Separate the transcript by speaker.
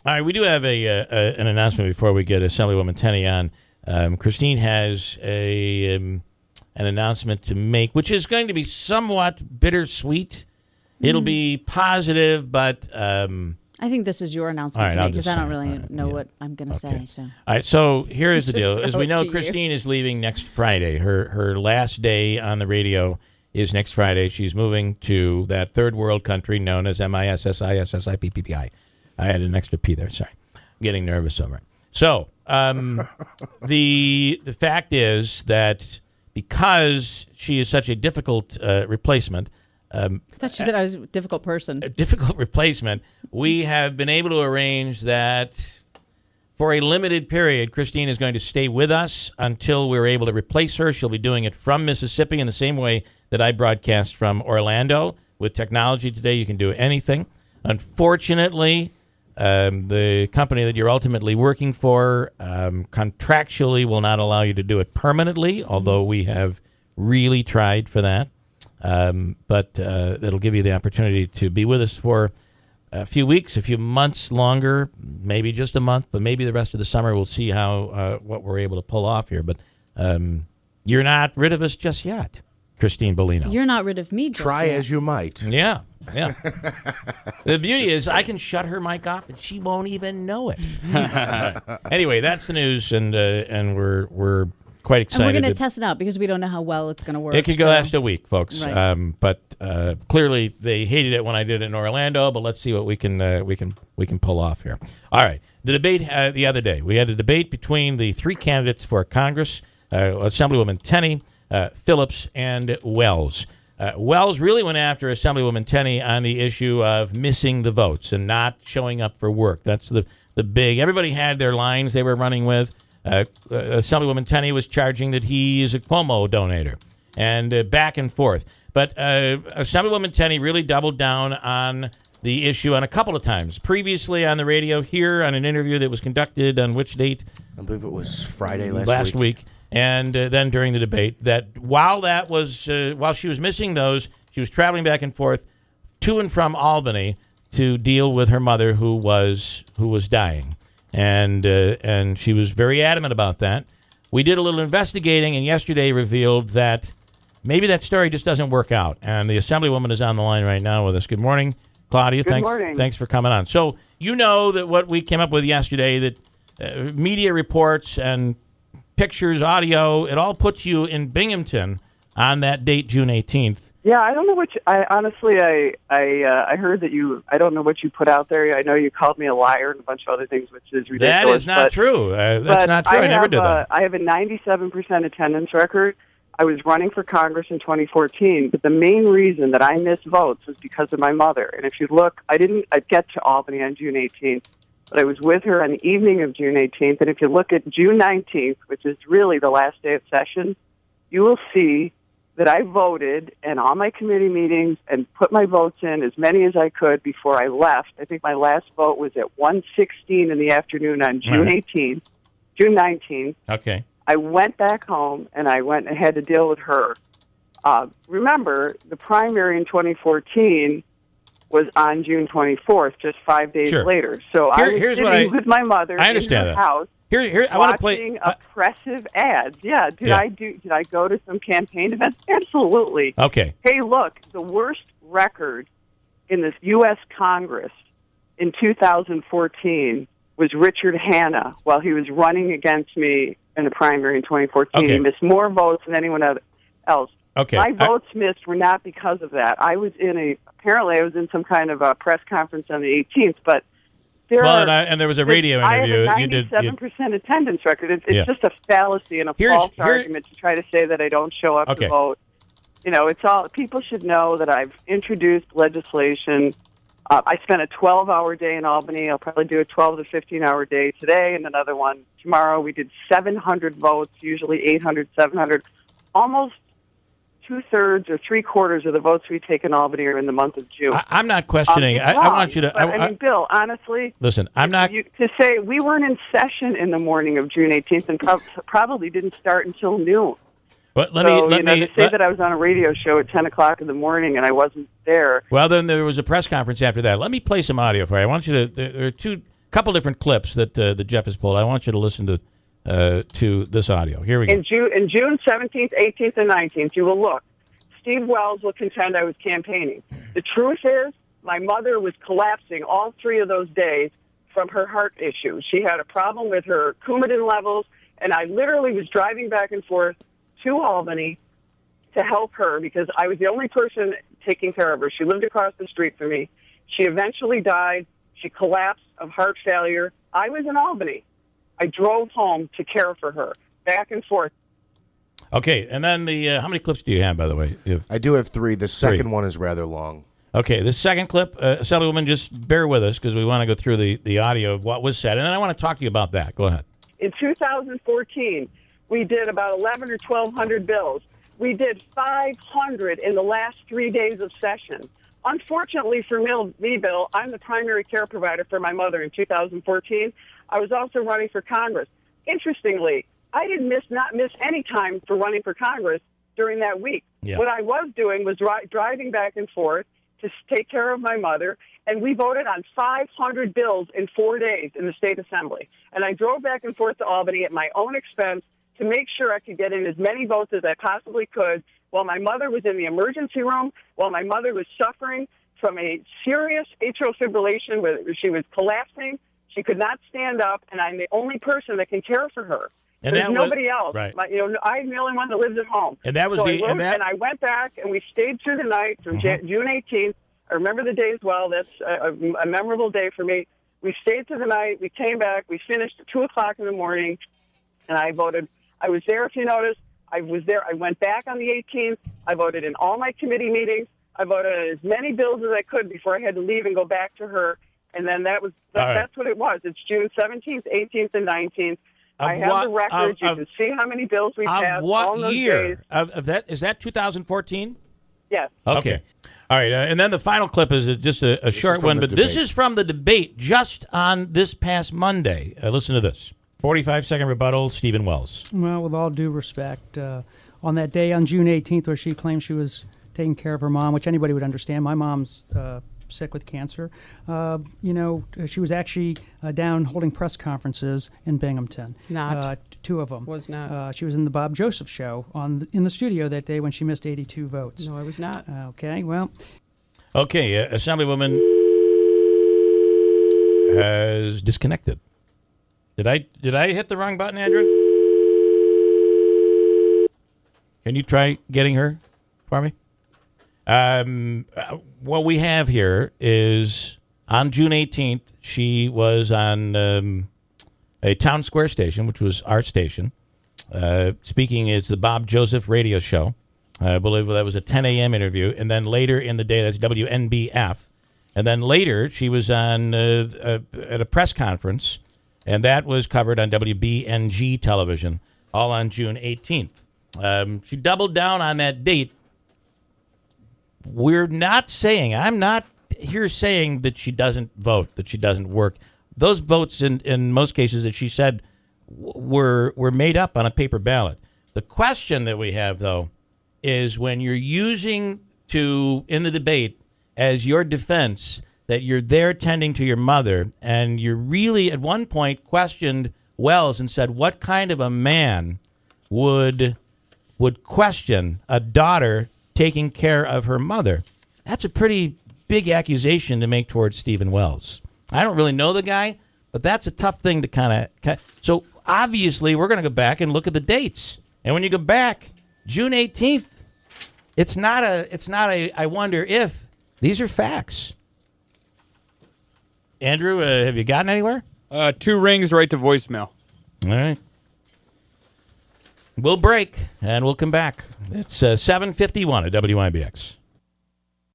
Speaker 1: All right, we do have an announcement before we get Assemblywoman Tenney on. Christine has an announcement to make, which is going to be somewhat bittersweet. It'll be positive, but...
Speaker 2: I think this is your announcement to make because I don't really know what I'm going to say. So.
Speaker 1: All right, so here is the deal. As we know, Christine is leaving next Friday. Her last day on the radio is next Friday. She's moving to that third world country known as MISSISSIPPI. I had an extra P there. Sorry. I'm getting nervous over it. So the fact is that because she is such a difficult replacement,
Speaker 2: I thought you said I was a difficult person.
Speaker 1: A difficult replacement. We have been able to arrange that for a limited period, Christine is going to stay with us until we're able to replace her. She'll be doing it from Mississippi in the same way that I broadcast from Orlando. With technology today, you can do anything. Unfortunately, the company that you're ultimately working for contractually will not allow you to do it permanently, although we have really tried for that. But it'll give you the opportunity to be with us for a few weeks, a few months longer, maybe just a month, but maybe the rest of the summer. We'll see how what we're able to pull off here. But you're not rid of us just yet, Christine Bellino.
Speaker 2: You're not rid of me just
Speaker 3: Try
Speaker 2: yet.
Speaker 3: as you might.
Speaker 1: Yeah. The beauty is I can shut her mic off and she won't even know it. Anyway, that's the news, and we're quite excited.
Speaker 2: And we're going to test it out because we don't know how well it's going to work.
Speaker 1: It could go last a week, folks.
Speaker 2: Right.
Speaker 1: But clearly they hated it when I did it in Orlando. But let's see what we can pull off here. All right, the debate the other day. We had a debate between the three candidates for Congress: Assemblywoman Tenney, Phillips, and Wells. Wells really went after Assemblywoman Tenney on the issue of missing the votes and not showing up for work. That's the big. Everybody had their lines they were running with. Assemblywoman Tenney was charging that he is a Cuomo donator, and back and forth. But Assemblywoman Tenney really doubled down on the issue on a couple of times. Previously on the radio here on an interview that was conducted on which date?
Speaker 3: I believe it was Friday last
Speaker 1: week. And then during the debate, that while she was missing those, she was traveling back and forth to and from Albany to deal with her mother who was dying. And she was very adamant about that. We did a little investigating, and yesterday revealed that maybe that story just doesn't work out. And the Assemblywoman is on the line right now with us. Good morning, Claudia.
Speaker 4: Good morning.
Speaker 1: Thanks for coming on. So you know that what we came up with yesterday, that media reports and pictures, audio, it all puts you in Binghamton on that date, June 18th.
Speaker 4: Yeah, I don't know what I heard that you. I don't know what you put out there. I know you called me a liar and a bunch of other things, which is ridiculous.
Speaker 1: That is not true. That's not true. I never did that.
Speaker 4: I have a 97% attendance record. I was running for Congress in 2014, but the main reason that I missed votes was because of my mother. And if you look, I'd get to Albany on June 18th, but I was with her on the evening of June 18th. And if you look at June 19th, which is really the last day of session, you will see that I voted and all my committee meetings and put my votes in, as many as I could, before I left. I think my last vote was at 1:16 in the afternoon on June 19th.
Speaker 1: Okay.
Speaker 4: I went back home and I had to deal with her. Remember, the primary in 2014 was on June 24th, just 5 days later. So I was sitting with my mother in her house.
Speaker 1: I want to play
Speaker 4: oppressive ads. Yeah, did I go to some campaign events? Absolutely.
Speaker 1: Okay.
Speaker 4: Hey, look, the worst record in this U.S. Congress in 2014 was Richard Hanna while he was running against me in the primary in 2014.
Speaker 1: Okay.
Speaker 4: He missed more votes than anyone else.
Speaker 1: Okay.
Speaker 4: My votes missed were not because of that. Apparently I was in some kind of a press conference on the 18th, but
Speaker 1: and there was a radio interview.
Speaker 4: I have a 97% attendance record. It's just a fallacy and a false argument to try to say that I don't show up to vote. You know, it's all. People should know that I've introduced legislation. I spent a 12-hour day in Albany. I'll probably do a 12 to 15-hour day today and another one tomorrow. We did 700 votes, usually 800, 700. Almost two-thirds or three-quarters of the votes we take in Albany are in the month of June.
Speaker 1: I'm not questioning. I want you to...
Speaker 4: I mean, Bill, honestly...
Speaker 1: Listen, I'm not...
Speaker 4: To say we weren't in session in the morning of June 18th and probably didn't start until noon.
Speaker 1: But let me
Speaker 4: say that I was on a radio show at 10 o'clock in the morning and I wasn't there.
Speaker 1: Well, then there was a press conference after that. Let me play some audio for you. I want you to... There are two couple different clips that Jeff has pulled. I want you to listen to this audio. Here we go.
Speaker 4: In June 17th, 18th, and 19th, you will look. Steve Wells will contend I was campaigning. The truth is, my mother was collapsing all 3 of those days from her heart issue. She had a problem with her Coumadin levels, and I literally was driving back and forth to Albany to help her because I was the only person taking care of her. She lived across the street from me. She eventually died. She collapsed of heart failure. I was in Albany. I drove home to care for her, back and forth.
Speaker 1: Okay, and then how many clips do you have, by the way?
Speaker 3: I do have 3. The second one is rather long.
Speaker 1: Okay, the second clip, Assemblywoman, just bear with us because we want to go through the audio of what was said, and then I want to talk to you about that. Go ahead.
Speaker 4: In 2014, we did about 1,100 or 1,200 bills. We did 500 in the last 3 days of session. Unfortunately for me, Bill, I'm the primary care provider for my mother in 2014. I was also running for Congress. Interestingly, I did not miss any time for running for Congress during that week.
Speaker 1: Yeah.
Speaker 4: What I was doing was driving back and forth to take care of my mother, and we voted on 500 bills in 4 days in the state assembly. And I drove back and forth to Albany at my own expense to make sure I could get in as many votes as I possibly could while my mother was in the emergency room, while my mother was suffering from a serious atrial fibrillation where she was collapsing. She could not stand up, and I'm the only person that can care for her.
Speaker 1: And
Speaker 4: there's nobody else.
Speaker 1: Right.
Speaker 4: I'm the only one that lives at home.
Speaker 1: And that was
Speaker 4: and I went back and we stayed through the night from June 18th. I remember the day as well. That's a memorable day for me. We stayed through the night. We came back. We finished at 2:00 in the morning, and I voted. I was there, if you noticed. I was there. I went back on the 18th. I voted in all my committee meetings. I voted on as many bills as I could before I had to leave and go back to her. And then that's what it was. It's June 17th, 18th, and 19th. I have the records. You can see how many bills we passed.
Speaker 1: What
Speaker 4: those
Speaker 1: year?
Speaker 4: days.
Speaker 1: Of that? Is that 2014?
Speaker 4: Yes.
Speaker 1: Okay. All right. And then the final clip is just a short one, but this is from the debate just on this past Monday. Listen to this. 45-second rebuttal, Stephen Wells.
Speaker 5: Well, with all due respect, on that day on June 18th where she claimed she was taking care of her mom, which anybody would understand, my mom's sick with cancer. She was actually down holding press conferences in Binghamton.
Speaker 6: Not.
Speaker 5: 2 of them.
Speaker 6: Was not.
Speaker 5: She was in the Bob Joseph show in the studio that day when she missed 82 votes.
Speaker 6: No, I was not.
Speaker 5: Okay, well.
Speaker 1: Okay, Assemblywoman has disconnected. Did I hit the wrong button, Andrew? Can you try getting her for me? What we have here is on June 18th, she was on a town square station, which was our station. Speaking is the Bob Joseph radio show. I believe that was a 10 a.m. interview. And then later in the day, that's WNBF. And then later, she was on at a press conference, and that was covered on WBNG television, all on June 18th. She doubled down on that date. We're not saying, I'm not here saying that she doesn't vote, that she doesn't work. Those votes, in most cases, that she said were made up on a paper ballot. The question that we have, though, is when you're using in the debate as your defense that you're there tending to your mother, and you really at one point questioned Wells and said, what kind of a man would question a daughter taking care of her mother? That's a pretty big accusation to make towards Stephen Wells. I don't really know the guy, but that's a tough thing to kind of. So obviously, we're going to go back and look at the dates. And when you go back, June 18th, it's not a. I wonder if these are facts. Andrew, have you gotten anywhere?
Speaker 7: 2 rings right to voicemail.
Speaker 1: All right. We'll break and we'll come back. It's 7:51 at WIBX.